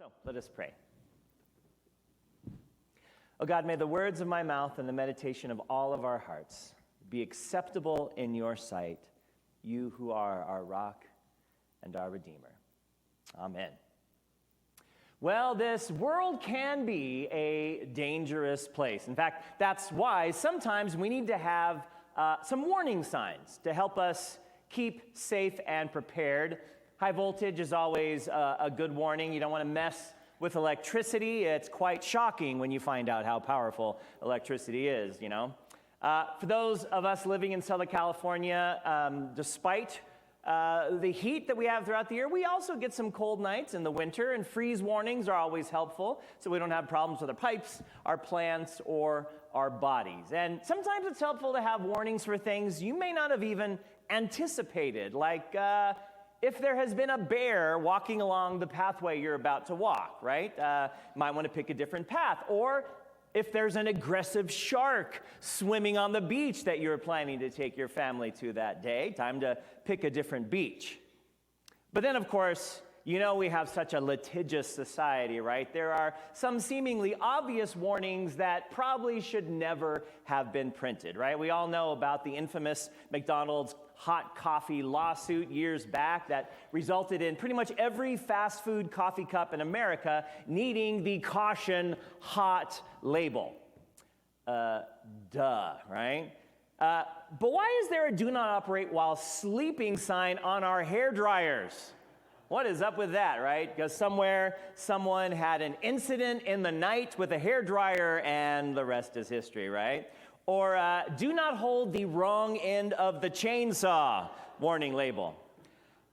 So let us pray. Oh God, may the words of my mouth and the meditation of all of our hearts be acceptable in your sight, you who are our rock and our Redeemer. Amen. Well, this world can be a dangerous place. In fact, that's why sometimes we need to have some warning signs to help us keep safe and prepared. High voltage is always a good warning. You don't want to mess with electricity. It's quite shocking when you find out how powerful electricity is, you know. For those of us living in Southern California, despite the heat that we have throughout the year, we also get some cold nights in the winter, and freeze warnings are always helpful so we don't have problems with our pipes, our plants, or our bodies. And sometimes it's helpful to have warnings for things you may not have even anticipated, like if there has been a bear walking along the pathway you're about to walk, right? Might want to pick a different path. Or if there's an aggressive shark swimming on the beach that you're planning to take your family to that day, time to pick a different beach. But then, of course, you know we have such a litigious society, right? There are some seemingly obvious warnings that probably should never have been printed, right? We all know about the infamous McDonald's hot coffee lawsuit years back that resulted in pretty much every fast food coffee cup in America needing the caution hot label. Right? But why is there a do not operate while sleeping sign on our hair dryers? What is up with that, right? Because somewhere someone had an incident in the night with a hair dryer and the rest is history, right? Or do not hold the wrong end of the chainsaw warning label.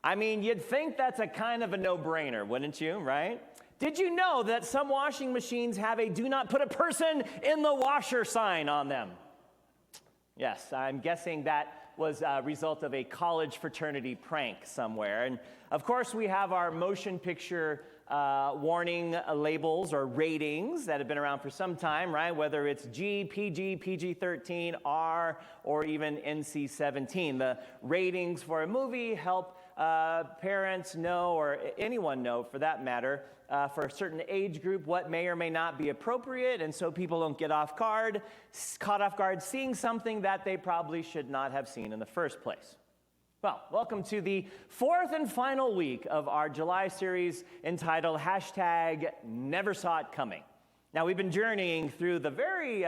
I mean, you'd think that's a kind of a no-brainer, wouldn't you, right? Did you know that some washing machines have a do not put a person in the washer sign on them? Yes, I'm guessing that was a result of a college fraternity prank somewhere. And of course, we have our motion picture warning labels or ratings that have been around for some time, right? Whether it's G, PG, PG-13, R, or even NC-17. The ratings for a movie help parents know, or anyone know for that matter, for a certain age group what may or may not be appropriate, and so people don't get caught off guard seeing something that they probably should not have seen in the first place. Well, welcome to the fourth and final week of our July series entitled #Never Saw It Coming. Now, we've been journeying through the very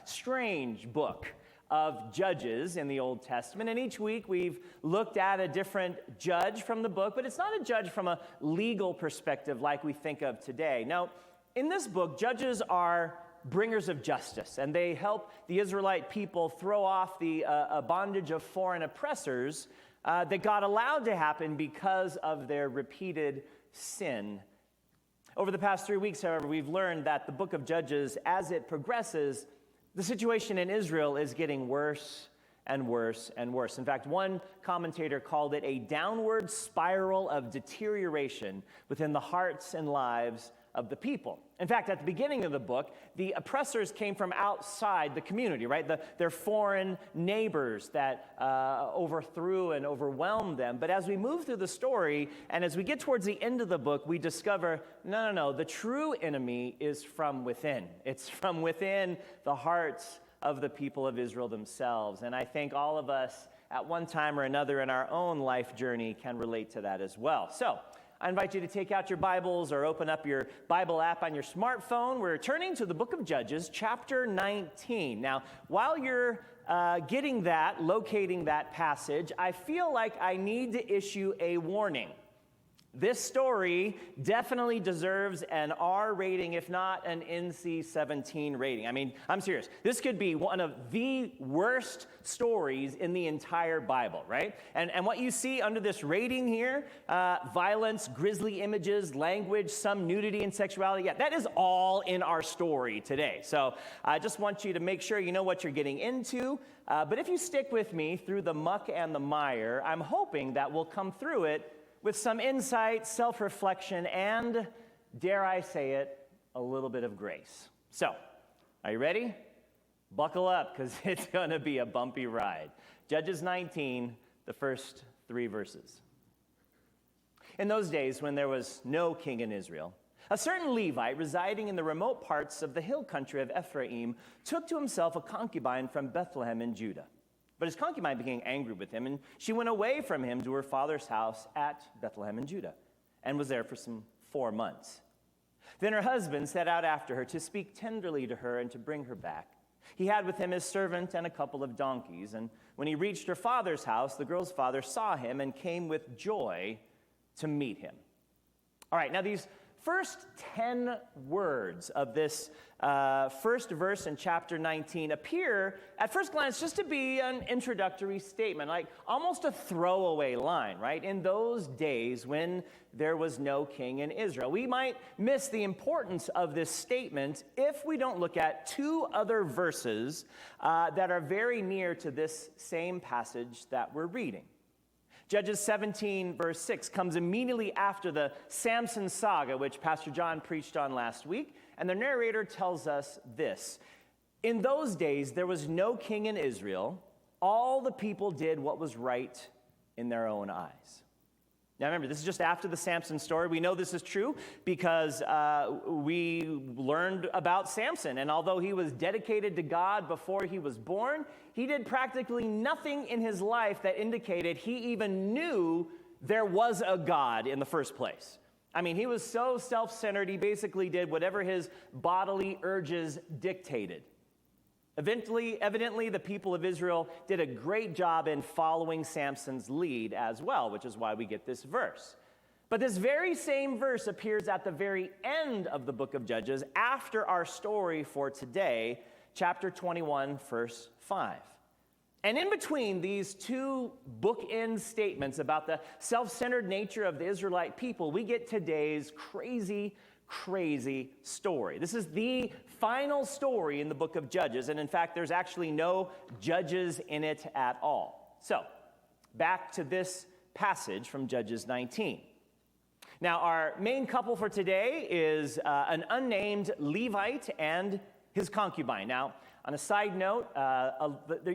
strange book of Judges in the Old Testament, and each week we've looked at a different judge from the book, but it's not a judge from a legal perspective like we think of today. Now, in this book, judges are bringers of justice, and they help the Israelite people throw off the bondage of foreign oppressors that God allowed to happen because of their repeated sin. Over the past 3 weeks, however, we've learned that the book of Judges, as it progresses, the situation in Israel is getting worse and worse and worse. In fact, one commentator called it a downward spiral of deterioration within the hearts and lives of the people. In fact, at the beginning of the book, the oppressors came from outside the community, right? Their foreign neighbors that overthrew and overwhelmed them. But as we move through the story, and as we get towards the end of the book, we discover, no, the true enemy is from within. It's from within the hearts of the people of Israel themselves. And I think all of us, at one time or another in our own life journey, can relate to that as well. So, I invite you to take out your Bibles or open up your Bible app on your smartphone. We're turning to the book of Judges, chapter 19. Now, while you're locating that passage, I feel like I need to issue a warning. This story definitely deserves an R rating, if not an NC-17 rating. I mean, I'm serious. This could be one of the worst stories in the entire Bible, right? And what you see under this rating here, violence, grisly images, language, some nudity and sexuality, yeah, that is all in our story today. So I just want you to make sure you know what you're getting into. But if you stick with me through the muck and the mire, I'm hoping that we'll come through it with some insight, self-reflection, and, dare I say it, a little bit of grace. So, are you ready? Buckle up, because it's going to be a bumpy ride. Judges 19, the first 3 verses. In those days, when there was no king in Israel, A certain Levite residing in the remote parts of the hill country of Ephraim took to himself a concubine from Bethlehem in Judah. But his concubine became angry with him, and she went away from him to her father's house at Bethlehem in Judah, and was there for some 4 months. Then her husband set out after her to speak tenderly to her and to bring her back. He had with him his servant and a couple of donkeys, and when he reached her father's house, the girl's father saw him and came with joy to meet him. All right, now these first 10 words of this first verse in chapter 19 appear at first glance just to be an introductory statement, like almost a throwaway line, right? In those days when there was no king in Israel. We might miss the importance of this statement if we don't look at two other verses that are very near to this same passage that we're reading. Judges 17, verse 6 comes immediately after the Samson saga, which Pastor John preached on last week, and the narrator tells us this. In those days, there was no king in Israel. All the people did what was right in their own eyes. Now remember, this is just after the Samson story. We know this is true because we learned about Samson. And although he was dedicated to God before he was born, he did practically nothing in his life that indicated he even knew there was a God in the first place. I mean, he was so self-centered, he basically did whatever his bodily urges dictated. Evidently, the people of Israel did a great job in following Samson's lead as well, which is why we get this verse. But this very same verse appears at the very end of the book of Judges after our story for today, chapter 21, verse 5. And in between these two bookend statements about the self-centered nature of the Israelite people, we get today's crazy story. This is the final story in the book of Judges, and in fact, there's actually no judges in it at all. So, back to this passage from Judges 19. Now, our main couple for today is an unnamed Levite and his concubine. Now, on a side note,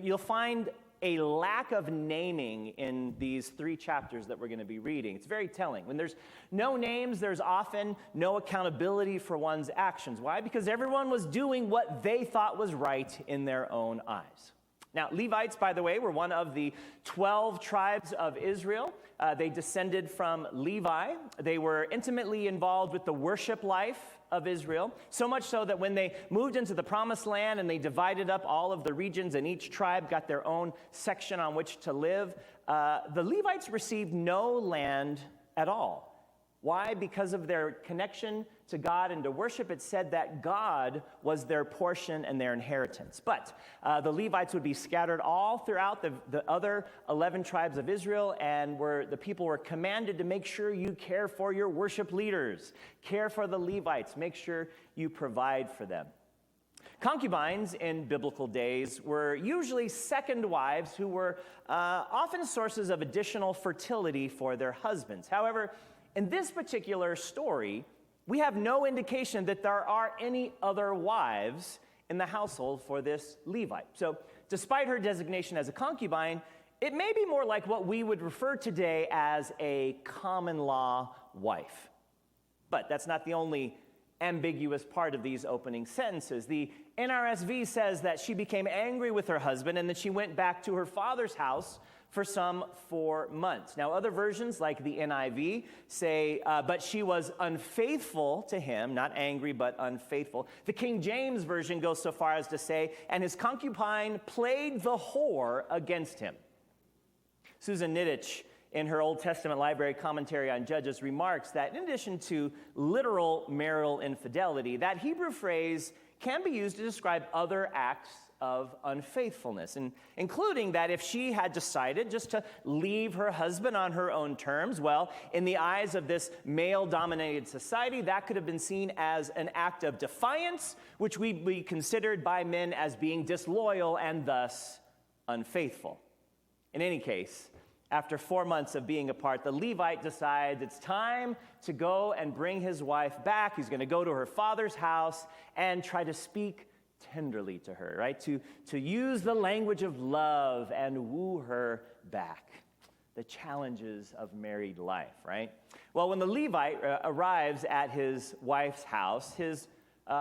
you'll find a lack of naming in these 3 chapters that we're going to be reading. It's very telling. When there's no names, there's often no accountability for one's actions. Why? Because everyone was doing what they thought was right in their own eyes. Now, Levites, by the way, were one of the 12 tribes of Israel. They descended from Levi. They were intimately involved with the worship life of Israel, so much so that when they moved into the promised land and they divided up all of the regions and each tribe got their own section on which to live, the Levites received no land at all. Why? Because of their connection to God and to worship. It said that God was their portion and their inheritance. But the Levites would be scattered all throughout the other 11 tribes of Israel, and the people were commanded to make sure you care for your worship leaders, care for the Levites, make sure you provide for them. Concubines in biblical days were usually second wives who were often sources of additional fertility for their husbands. However, in this particular story, we have no indication that there are any other wives in the household for this Levite. So, despite her designation as a concubine, it may be more like what we would refer today as a common law wife. But that's not the only ambiguous part of these opening sentences. The NRSV says that she became angry with her husband and that she went back to her father's house for some 4 months. Now, other versions, like the NIV, say, but she was unfaithful to him, not angry, but unfaithful. The King James Version goes so far as to say, and his concubine played the whore against him. Susan Nidich, in her Old Testament library commentary on Judges, remarks that in addition to literal marital infidelity, that Hebrew phrase can be used to describe other acts of unfaithfulness, and including that if she had decided just to leave her husband on her own terms, well, in the eyes of this male-dominated society, that could have been seen as an act of defiance, which would be considered by men as being disloyal and thus unfaithful. In any case, after 4 months of being apart, the Levite decides it's time to go and bring his wife back. He's going to go to her father's house and try to speak tenderly to her, right? To use the language of love and woo her back. the challenges of married life, right? Well, when the Levite arrives at his wife's house, his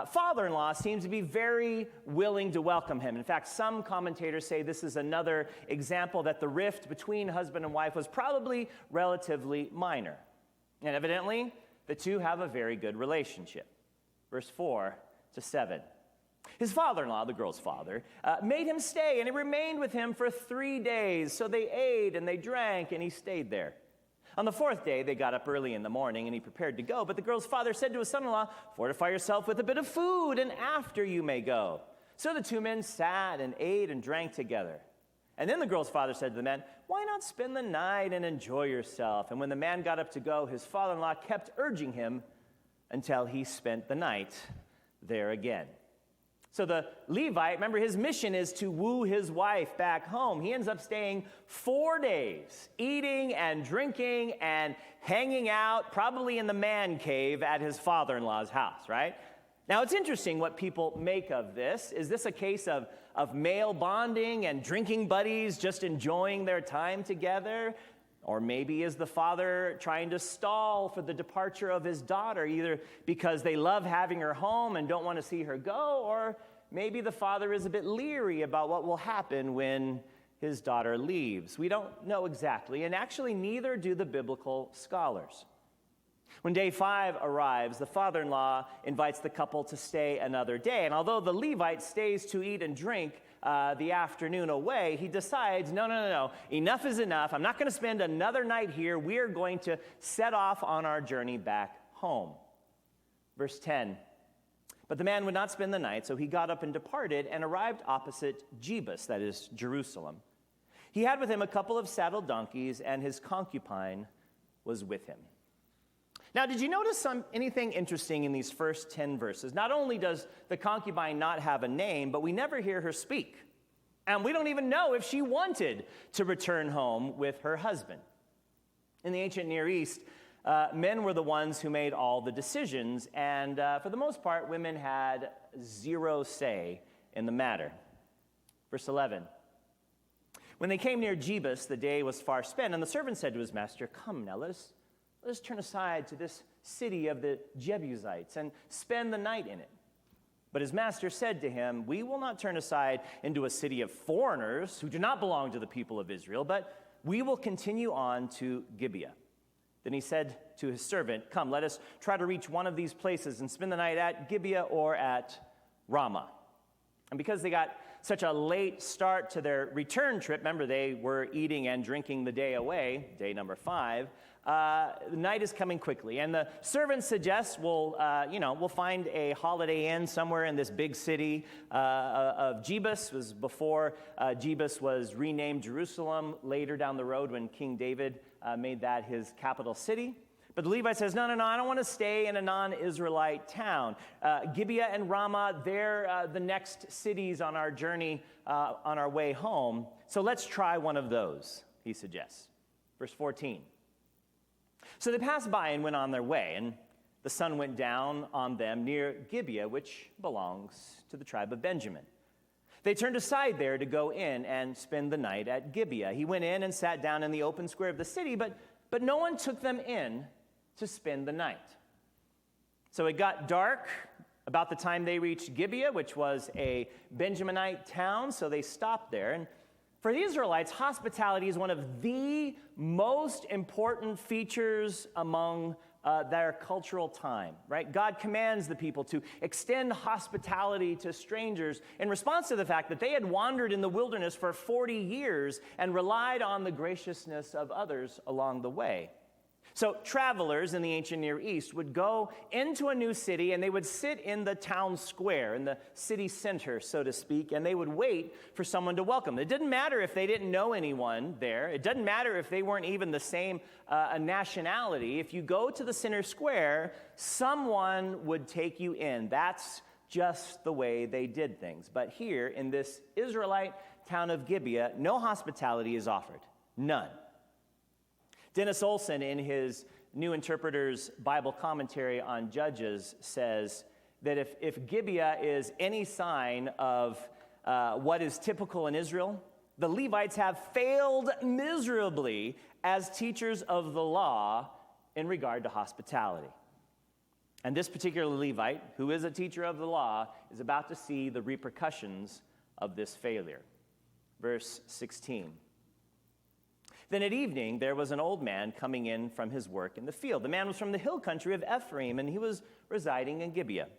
father-in-law seems to be very willing to welcome him. In fact, some commentators say this is another example that the rift between husband and wife was probably relatively minor. And evidently, the two have a very good relationship. Verse 4 to 7. His father-in-law, the girl's father, made him stay, and he remained with him for 3 days. So they ate and they drank, and he stayed there. On the 4th day, they got up early in the morning, and he prepared to go. But the girl's father said to his son-in-law, "Fortify yourself with a bit of food, and after you may go." So the two men sat and ate and drank together. And then the girl's father said to the man, "Why not spend the night and enjoy yourself?" And when the man got up to go, his father-in-law kept urging him until he spent the night there again. So the Levite, remember, his mission is to woo his wife back home. He ends up staying 4 days, eating and drinking and hanging out, probably in the man cave at his father-in-law's house, right? Now, it's interesting what people make of this. Is this a case of male bonding and drinking buddies just enjoying their time together? Or maybe is the father trying to stall for the departure of his daughter, either because they love having her home and don't want to see her go, or maybe the father is a bit leery about what will happen when his daughter leaves. We don't know exactly, and actually neither do the biblical scholars. When day 5 arrives, the father-in-law invites the couple to stay another day, and although the Levite stays to eat and drink the afternoon away, he decides, no, enough is enough. I'm not going to spend another night here. We are going to set off on our journey back home. Verse 10, but the man would not spend the night, so he got up and departed and arrived opposite Jebus, that is Jerusalem. He had with him a couple of saddled donkeys, and his concubine was with him. Now, did you notice anything interesting in these first 10 verses? Not only does the concubine not have a name, but we never hear her speak. And we don't even know if she wanted to return home with her husband. In the ancient Near East, men were the ones who made all the decisions, and for the most part, women had zero say in the matter. Verse 11. When they came near Jebus, the day was far spent, and the servant said to his master, "Come now, let us turn aside to this city of the Jebusites and spend the night in it." But his master said to him, "We will not turn aside into a city of foreigners who do not belong to the people of Israel, but we will continue on to Gibeah." Then he said to his servant, "Come, let us try to reach one of these places and spend the night at Gibeah or at Ramah." And because they got such a late start to their return trip, remember they were eating and drinking the day away, day number 5, the night is coming quickly. And the servant suggests we'll find a Holiday Inn somewhere in this big city of Jebus. It was before Jebus was renamed Jerusalem later down the road when King David made that his capital city. But the Levite says, no, I don't want to stay in a non-Israelite town. Gibeah and Ramah, they're the next cities on our journey, on our way home. So let's try one of those, he suggests. Verse 14. So they passed by and went on their way, and the sun went down on them near Gibeah, which belongs to the tribe of Benjamin. They turned aside there to go in and spend the night at Gibeah. He went in and sat down in the open square of the city, but no one took them in to spend the night. So it got dark about the time they reached Gibeah, which was a Benjaminite town, so they stopped there. And for the Israelites, hospitality is one of the most important features among their cultural time, right? God commands the people to extend hospitality to strangers in response to the fact that they had wandered in the wilderness for 40 years and relied on the graciousness of others along the way. So travelers in the ancient Near East would go into a new city and they would sit in the town square, in the city center, so to speak, and they would wait for someone to welcome them. It didn't matter if they didn't know anyone there. It doesn't matter if they weren't even the same nationality. If you go to the center square, someone would take you in. That's just the way they did things. But here in this Israelite town of Gibeah, no hospitality is offered. None. Dennis Olson, in his New Interpreter's Bible commentary on Judges, says that if Gibeah is any sign of what is typical in Israel, the Levites have failed miserably as teachers of the law in regard to hospitality. And this particular Levite, who is a teacher of the law, is about to see the repercussions of this failure. Verse 16. Then at evening, there was an old man coming in from his work in the field. The man was from the hill country of Ephraim, and he was residing in Gibeah.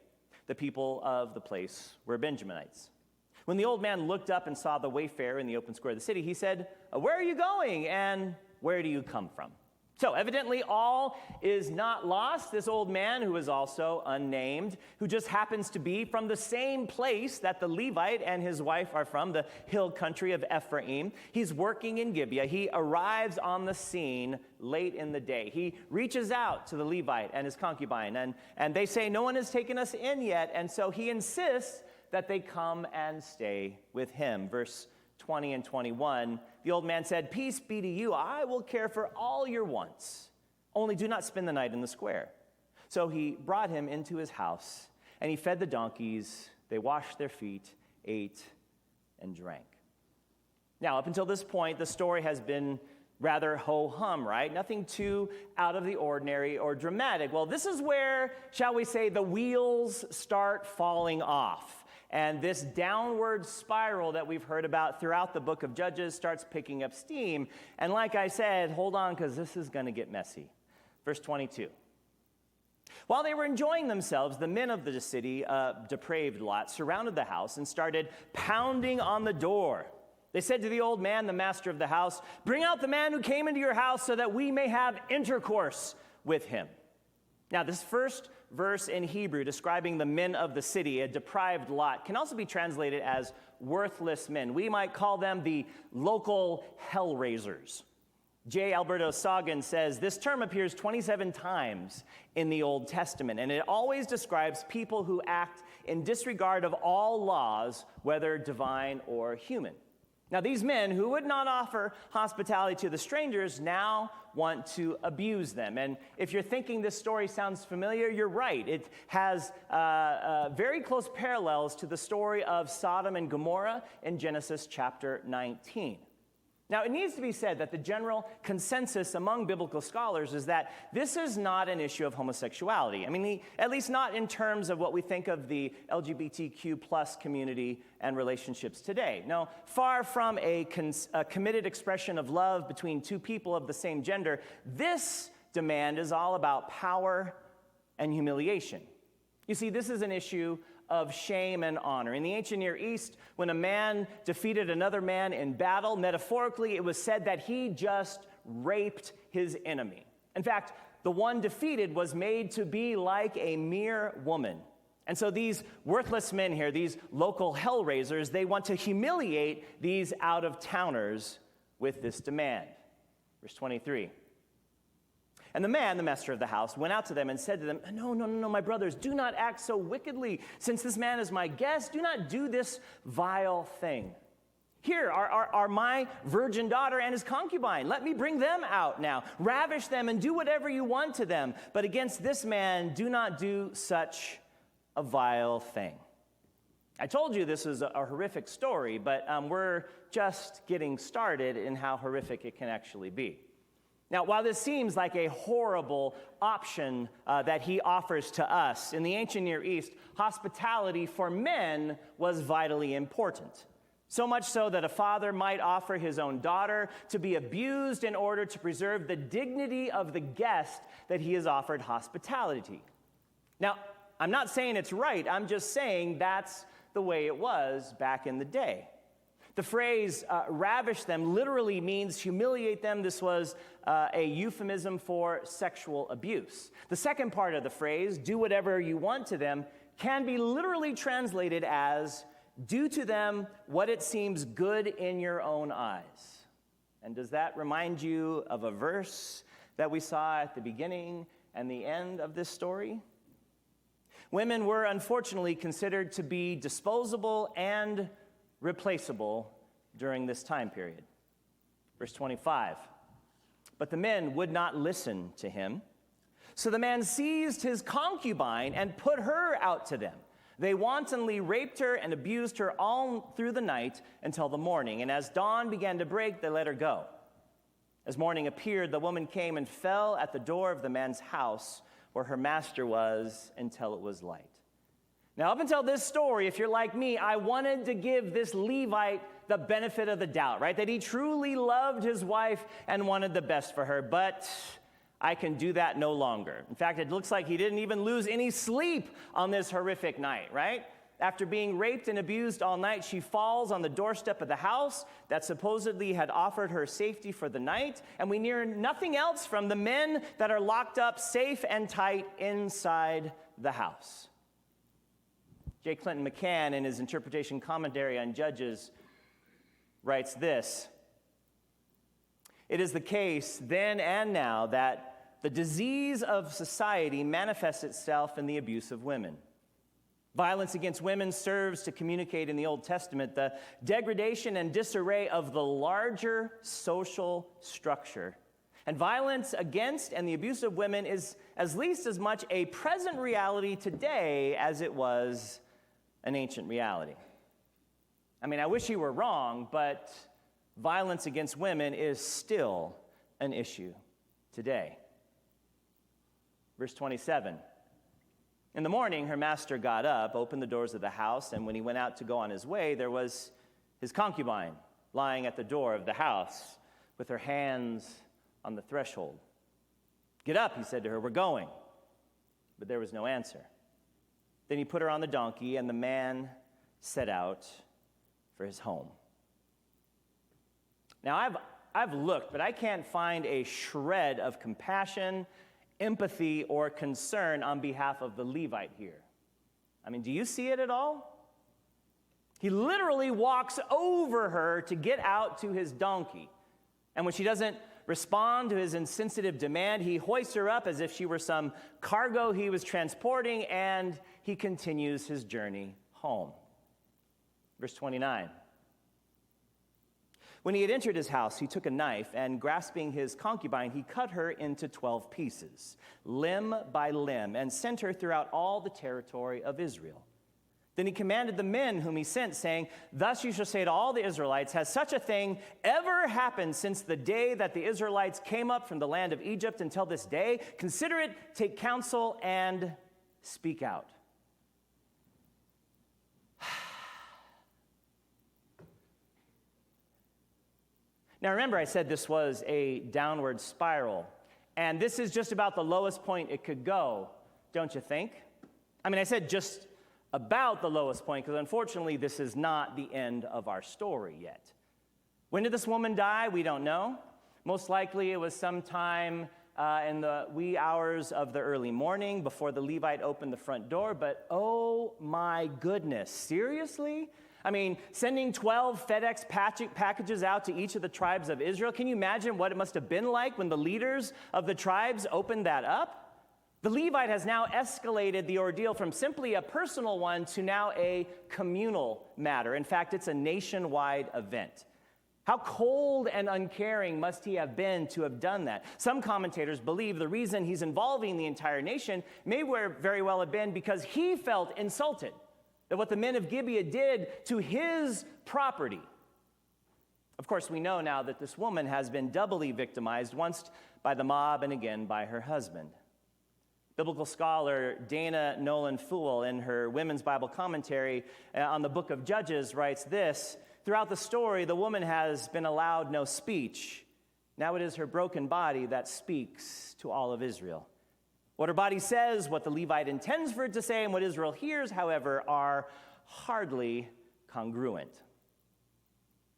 The people of the place were Benjaminites. When the old man looked up and saw the wayfarer in the open square of the city, he said, "Where are you going, and where do you come from?" So evidently all is not lost. This old man, who is also unnamed, who just happens to be from the same place that the Levite and his wife are from, the hill country of Ephraim. He's working in Gibeah. He arrives on the scene late in the day. He reaches out to the Levite and his concubine, and they say, "No one has taken us in yet," and so he insists that they come and stay with him. Verse 20 and 21, the old man said, "Peace be to you. I will care for all your wants. Only do not spend the night in the square." So he brought him into his house, and he fed the donkeys. They washed their feet, ate, and drank. Now, up until this point, the story has been rather ho-hum, right? Nothing too out of the ordinary or dramatic. Well, this is where, shall we say, the wheels start falling off. And this downward spiral that we've heard about throughout the book of Judges starts picking up steam. And like I said, hold on, because this is going to get messy. Verse 22. While they were enjoying themselves, the men of the city, depraved lot, surrounded the house and started pounding on the door. They said to the old man, the master of the house, "Bring out the man who came into your house so that we may have intercourse with him." Now, this first verse in Hebrew describing the men of the city, a deprived lot, can also be translated as worthless men. We might call them the local hellraisers. J. Alberto Sagan says this term appears 27 times in the Old Testament, and it always describes people who act in disregard of all laws, whether divine or human. Now, these men who would not offer hospitality to the strangers now want to abuse them. And if you're thinking this story sounds familiar, you're right. It has very close parallels to the story of Sodom and Gomorrah in Genesis chapter 19. Now, it needs to be said that the general consensus among biblical scholars is that this is not an issue of homosexuality. I mean, at least not in terms of what we think of the LGBTQ plus community and relationships today. No, far from a committed expression of love between two people of the same gender, this demand is all about power and humiliation. You see, this is an issue of shame and honor. In the ancient Near East, when a man defeated another man in battle, metaphorically, it was said that he just raped his enemy. In fact, the one defeated was made to be like a mere woman. And so these worthless men here, these local hellraisers, they want to humiliate these out-of-towners with this demand. Verse 23. And the man, the master of the house, went out to them and said to them, No, my brothers, do not act so wickedly. Since this man is my guest, do not do this vile thing. Here are my virgin daughter and his concubine. Let me bring them out now. Ravish them and do whatever you want to them. But against this man, do not do such a vile thing. I told you this is a horrific story, but we're just getting started in how horrific it can actually be. Now, while this seems like a horrible option that he offers to us, in the ancient Near East, hospitality for men was vitally important. So much so that a father might offer his own daughter to be abused in order to preserve the dignity of the guest that he has offered hospitality. Now, I'm not saying it's right. I'm just saying that's the way it was back in the day. The phrase ravish them literally means humiliate them. This was a euphemism for sexual abuse. The second part of the phrase, do whatever you want to them, can be literally translated as do to them what it seems good in your own eyes. And does that remind you of a verse that we saw at the beginning and the end of this story? Women were unfortunately considered to be disposable and replaceable during this time period. Verse 25, but the men would not listen to him. So the man seized his concubine and put her out to them. They wantonly raped her and abused her all through the night until the morning. And as dawn began to break, they let her go. As morning appeared, the woman came and fell at the door of the man's house where her master was until it was light. Now, up until this story, if you're like me, I wanted to give this Levite the benefit of the doubt, right? That he truly loved his wife and wanted the best for her. But I can do that no longer. In fact, it looks like he didn't even lose any sleep on this horrific night, right? After being raped and abused all night, she falls on the doorstep of the house that supposedly had offered her safety for the night, and we hear nothing else from the men that are locked up safe and tight inside the house. J. Clinton McCann, in his interpretation commentary on Judges, writes this: "It is the case then and now that the disease of society manifests itself in the abuse of women. Violence against women serves to communicate in the Old Testament the degradation and disarray of the larger social structure. And violence against and the abuse of women is at least as much a present reality today as it was an ancient reality." I mean, I wish he were wrong, but violence against women is still an issue today. Verse 27. "In the morning, her master got up, opened the doors of the house, and when he went out to go on his way, there was his concubine lying at the door of the house with her hands on the threshold. 'Get up,' he said to her, 'we're going.' But there was no answer. Then he put her on the donkey, and the man set out for his home." Now, I've looked, but I can't find a shred of compassion, empathy, or concern on behalf of the Levite here. I mean, do you see it at all? He literally walks over her to get out to his donkey. And when she doesn't respond to his insensitive demand, he hoists her up as if she were some cargo he was transporting, and he continues his journey home. Verse 29. "When he had entered his house, he took a knife, and grasping his concubine, he cut her into 12 pieces, limb by limb, and sent her throughout all the territory of Israel. Then he commanded the men whom he sent, saying, 'Thus you shall say to all the Israelites, has such a thing ever happened since the day that the Israelites came up from the land of Egypt until this day? Consider it, take counsel, and speak out.'" Now remember, I said this was a downward spiral, and this is just about the lowest point it could go, don't you think? I mean, I said just about the lowest point, because unfortunately this is not the end of our story yet. When did this woman die? We don't know. Most likely it was sometime in the wee hours of the early morning before the Levite opened the front door, but oh my goodness, seriously? I mean, sending 12 FedEx packages out to each of the tribes of Israel. Can you imagine what it must have been like when the leaders of the tribes opened that up? The Levite has now escalated the ordeal from simply a personal one to now a communal matter. In fact, it's a nationwide event. How cold and uncaring must he have been to have done that? Some commentators believe the reason he's involving the entire nation may very well have been because he felt insulted at what the men of Gibeah did to his property. Of course, we know now that this woman has been doubly victimized, once by the mob and again by her husband. Biblical scholar Dana Nolan Fool, in her Women's Bible Commentary on the book of Judges, writes this: "Throughout the story, the woman has been allowed no speech. Now it is her broken body that speaks to all of Israel. What her body says, what the Levite intends for it to say, and what Israel hears, however, are hardly congruent."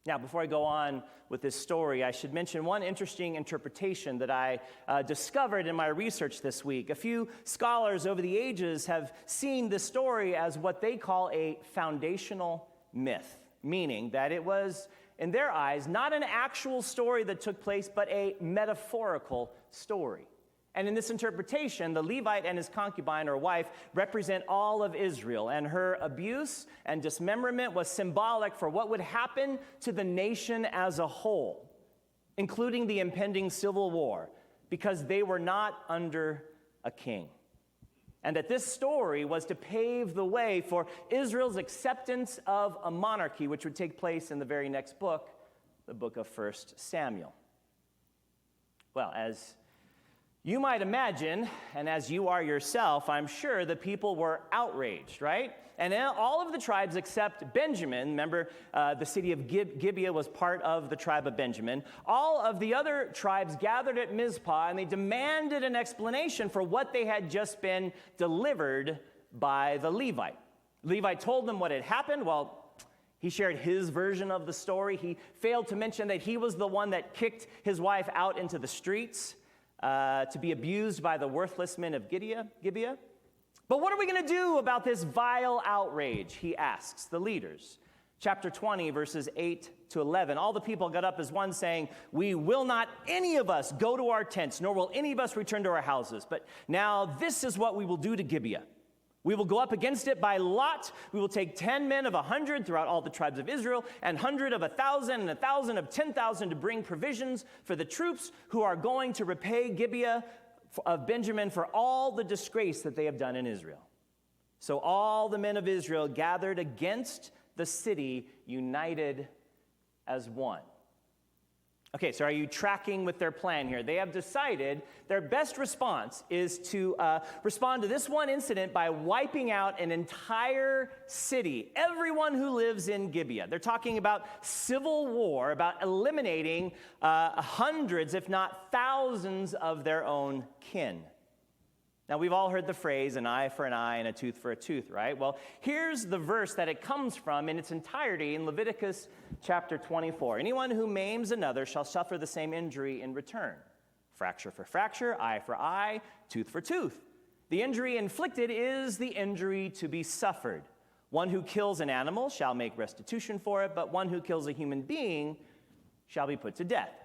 Now, before I go on with this story, I should mention one interesting interpretation that I discovered in my research this week. A few scholars over the ages have seen this story as what they call a foundational myth, meaning that it was, in their eyes, not an actual story that took place, but a metaphorical story. And in this interpretation, the Levite and his concubine or wife represent all of Israel, and her abuse and dismemberment was symbolic for what would happen to the nation as a whole, including the impending civil war, because they were not under a king. and that this story was to pave the way for Israel's acceptance of a monarchy, which would take place in the very next book, the book of 1 Samuel. Well, as you might imagine, and as you are yourself, I'm sure the people were outraged, right? And all of the tribes except Benjamin, remember the city of Gibeah was part of the tribe of Benjamin, all of the other tribes gathered at Mizpah, and they demanded an explanation for what they had just been delivered by the Levite. Levite told them what had happened. Well, he shared his version of the story. He failed to mention that he was the one that kicked his wife out into the streets to be abused by the worthless men of Gibeah. But what are we going to do about this vile outrage, he asks the leaders. Chapter 20, verses 8 to 11. All the people got up as one, saying, "We will not any of us go to our tents, nor will any of us return to our houses. But now this is what we will do to Gibeah. We will go up against it by lot. We will take 10 men of 100 throughout all the tribes of Israel, and 100 of 1,000, and 1,000 of 10,000 to bring provisions for the troops who are going to repay Gibeah of Benjamin for all the disgrace that they have done in Israel." So all the men of Israel gathered against the city, united as one. Okay, so are you tracking with their plan here? They have decided their best response is to respond to this one incident by wiping out an entire city, everyone who lives in Gibeah. They're talking about civil war, about eliminating hundreds, if not thousands, of their own kin. Now, we've all heard the phrase, an eye for an eye and a tooth for a tooth, right? Well, here's the verse that it comes from in its entirety in Leviticus chapter 24. "Anyone who maims another shall suffer the same injury in return. Fracture for fracture, eye for eye, tooth for tooth. The injury inflicted is the injury to be suffered. One who kills an animal shall make restitution for it, but one who kills a human being shall be put to death."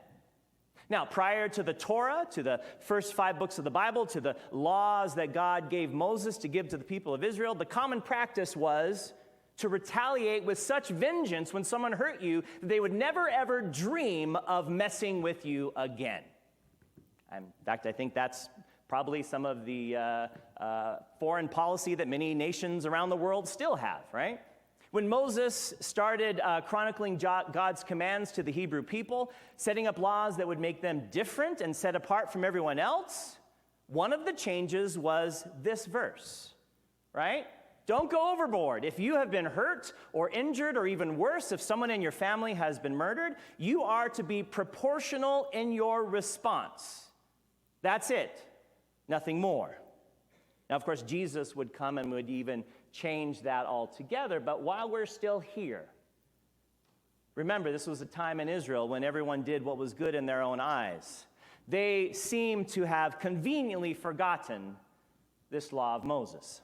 Now, prior to the Torah, to the first 5 books of the Bible, to the laws that God gave Moses to give to the people of Israel, the common practice was to retaliate with such vengeance when someone hurt you that they would never, ever dream of messing with you again. In fact, I think that's probably some of the foreign policy that many nations around the world still have, right? When Moses started chronicling God's commands to the Hebrew people, setting up laws that would make them different and set apart from everyone else, one of the changes was this verse, right? Don't go overboard. If you have been hurt or injured, or even worse, if someone in your family has been murdered, you are to be proportional in your response. That's it. Nothing more. Now, of course, Jesus would come and would even change that altogether, but while we're still here, remember, this was a time in Israel when everyone did what was good in their own eyes. They seem to have conveniently forgotten this law of Moses.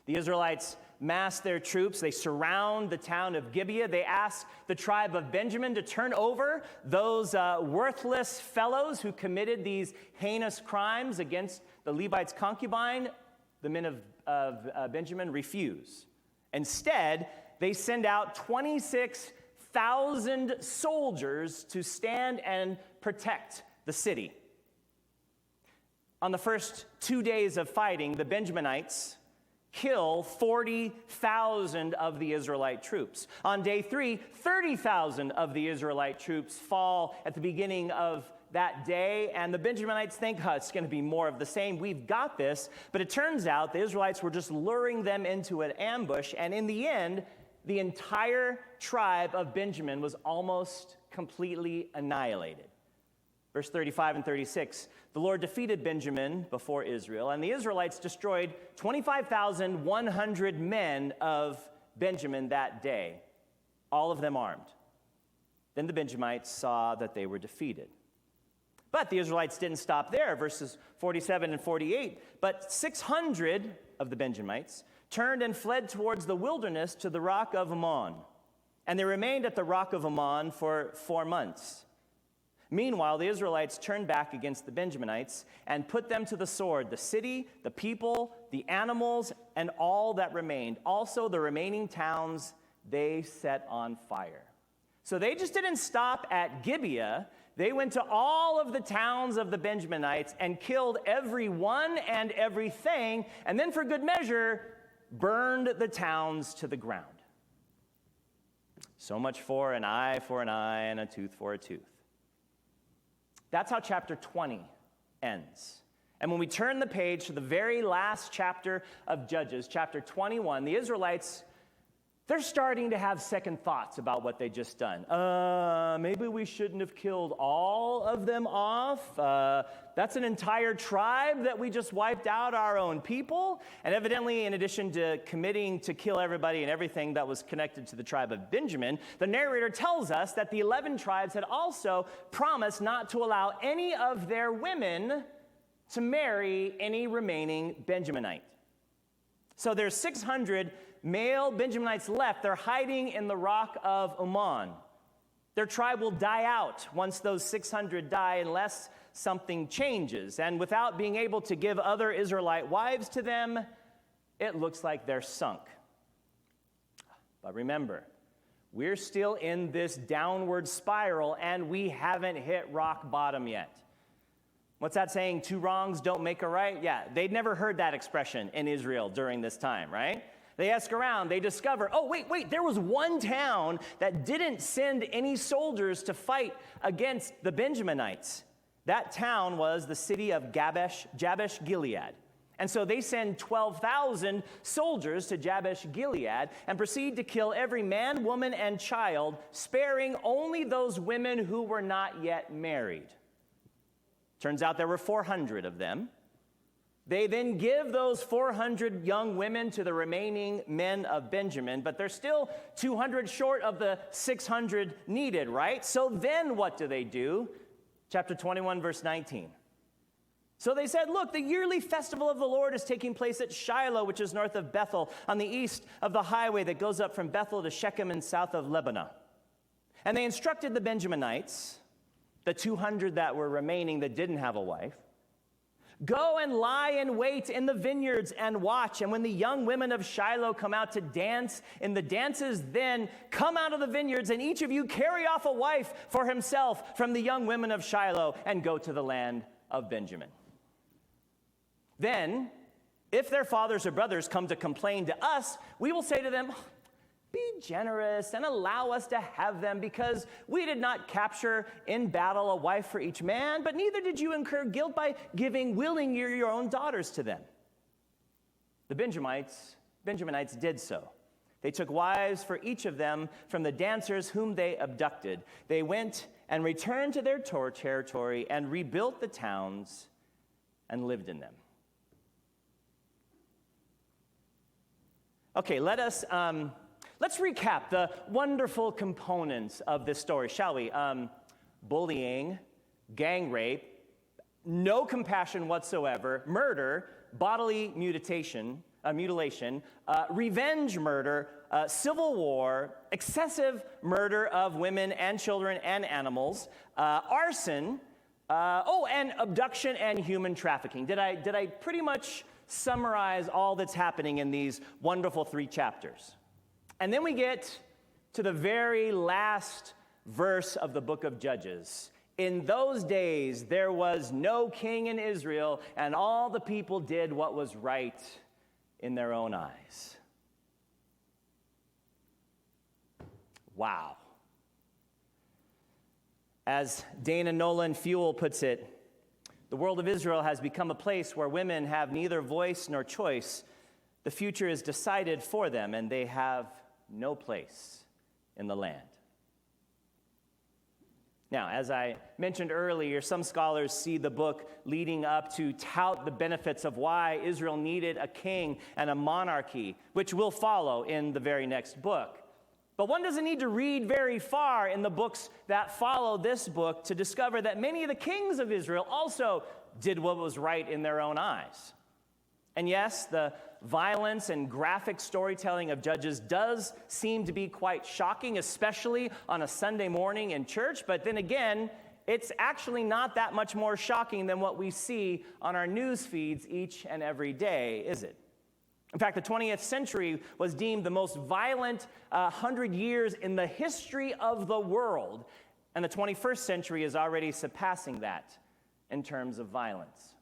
The Israelites mass their troops. They surround the town of Gibeah. They ask the tribe of Benjamin to turn over those worthless fellows who committed these heinous crimes against the Levite's concubine. The men of Benjamin refuse. Instead, they send out 26,000 soldiers to stand and protect the city. On the first 2 days of fighting, the Benjaminites kill 40,000 of the Israelite troops. On day 3, 30,000 of the Israelite troops fall at the beginning of that day, and the Benjaminites think, it's going to be more of the same. We've got this. But it turns out the Israelites were just luring them into an ambush, and in the end, the entire tribe of Benjamin was almost completely annihilated. Verse 35 and 36, the Lord defeated Benjamin before Israel, and the Israelites destroyed 25,100 men of Benjamin that day, all of them armed. Then the Benjamites saw that they were defeated. But the Israelites didn't stop there, verses 47 and 48. But 600 of the Benjamites turned and fled towards the wilderness to the rock of Ammon. And they remained at the rock of Ammon for 4 months. Meanwhile, the Israelites turned back against the Benjaminites and put them to the sword, the city, the people, the animals, and all that remained. Also the remaining towns they set on fire. So they just didn't stop at Gibeah. They went to all of the towns of the Benjaminites and killed everyone and everything, and then for good measure, burned the towns to the ground. So much for an eye and a tooth for a tooth. That's how chapter 20 ends. And when we turn the page to the very last chapter of Judges, chapter 21, the Israelites, they're starting to have second thoughts about what they just done. Maybe we shouldn't have killed all of them off. That's an entire tribe that we just wiped out, our own people. And evidently, in addition to committing to kill everybody and everything that was connected to the tribe of Benjamin, the narrator tells us that the 11 tribes had also promised not to allow any of their women to marry any remaining Benjaminite. So there's 600 male Benjaminites left. They're hiding in the rock of Uman. Their tribe will die out once those 600 die unless something changes. And without being able to give other Israelite wives to them, it looks like they're sunk. But remember, we're still in this downward spiral and we haven't hit rock bottom yet. What's that saying? 2 wrongs don't make a right? Yeah, they'd never heard that expression in Israel during this time, right? They ask around, they discover, oh, wait, there was one town that didn't send any soldiers to fight against the Benjaminites. That town was the city of Jabesh Gilead. And so they send 12,000 soldiers to Jabesh Gilead and proceed to kill every man, woman, and child, sparing only those women who were not yet married. Turns out there were 400 of them. They then give those 400 young women to the remaining men of Benjamin, but they're still 200 short of the 600 needed, right? So then what do? Chapter 21, verse 19. So they said, look, the yearly festival of the Lord is taking place at Shiloh, which is north of Bethel, on the east of the highway that goes up from Bethel to Shechem and south of Lebanon. And they instructed the Benjaminites, the 200 that were remaining that didn't have a wife, go and lie in wait in the vineyards and watch. And when the young women of Shiloh come out to dance in the dances, then come out of the vineyards and each of you carry off a wife for himself from the young women of Shiloh and go to the land of Benjamin. Then, if their fathers or brothers come to complain to us, we will say to them, be generous and allow us to have them, because we did not capture in battle a wife for each man, but neither did you incur guilt by giving willingly your own daughters to them. The Benjaminites did so. They took wives for each of them from the dancers whom they abducted. They went and returned to their territory and rebuilt the towns and lived in them. Okay, let's recap the wonderful components of this story, shall we? Bullying, gang rape, no compassion whatsoever, murder, bodily mutilation, revenge murder, civil war, excessive murder of women and children and animals, arson, and abduction and human trafficking. Did I pretty much summarize all that's happening in these wonderful 3 chapters? And then we get to the very last verse of the book of Judges. In those days, there was no king in Israel, and all the people did what was right in their own eyes. Wow. As Dana Nolan Fuel puts it, the world of Israel has become a place where women have neither voice nor choice. The future is decided for them, and they have no place in the land. Now, as I mentioned earlier, some scholars see the book leading up to tout the benefits of why Israel needed a king and a monarchy, which will follow in the very next book. But one doesn't need to read very far in the books that follow this book to discover that many of the kings of Israel also did what was right in their own eyes. And yes, the violence and graphic storytelling of Judges does seem to be quite shocking, especially on a Sunday morning in church. But then again, it's actually not that much more shocking than what we see on our news feeds each and every day, is it? In fact, the 20th century was deemed the most violent 100 years in the history of the world. And the 21st century is already surpassing that in terms of violence.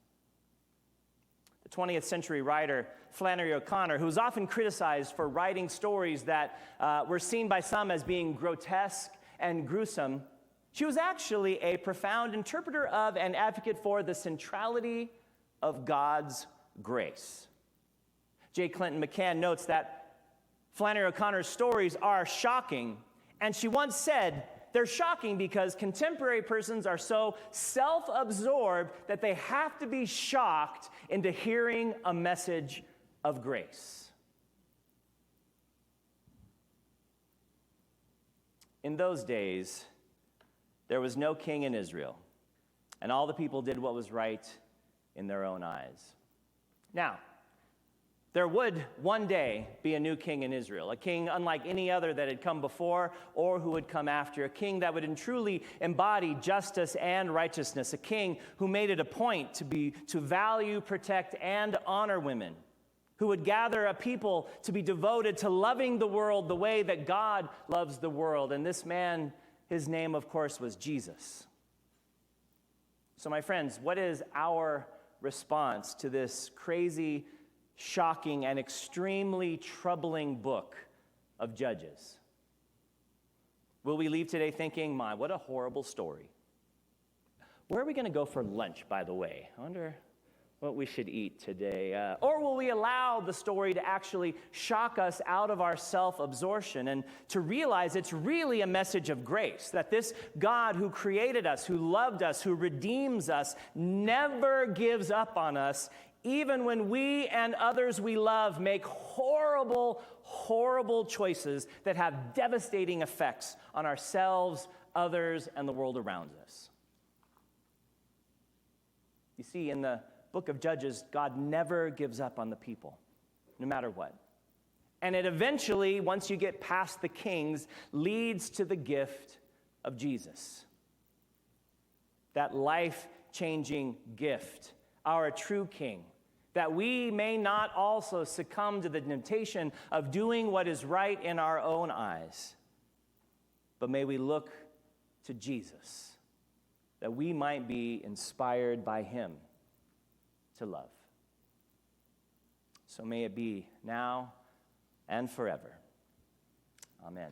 The 20th century writer Flannery O'Connor, who's often criticized for writing stories that were seen by some as being grotesque and gruesome, she was actually a profound interpreter of and advocate for the centrality of God's grace. J. Clinton McCann notes that Flannery O'Connor's stories are shocking, and she once said, they're shocking because contemporary persons are so self-absorbed that they have to be shocked into hearing a message of grace. In those days, there was no king in Israel, and all the people did what was right in their own eyes. Now, there would one day be a new king in Israel, a king unlike any other that had come before or who would come after, a king that would truly embody justice and righteousness, a king who made it a point to value, protect, and honor women, who would gather a people to be devoted to loving the world the way that God loves the world. And this man, his name, of course, was Jesus. So, my friends, what is our response to this crazy, shocking, and extremely troubling book of Judges? Will we leave today thinking, my, what a horrible story? Where are we going to go for lunch, by the way? I wonder what we should eat today. Or will we allow the story to actually shock us out of our self-absorption and to realize it's really a message of grace, that this God who created us, who loved us, who redeems us, never gives up on us, even when we and others we love make horrible, horrible choices that have devastating effects on ourselves, others, and the world around us. You see, in the book of Judges, God never gives up on the people, no matter what. And it eventually, once you get past the kings, leads to the gift of Jesus. That life-changing gift, our true king, that we may not also succumb to the temptation of doing what is right in our own eyes, but may we look to Jesus, that we might be inspired by him to love. So may it be now and forever. Amen.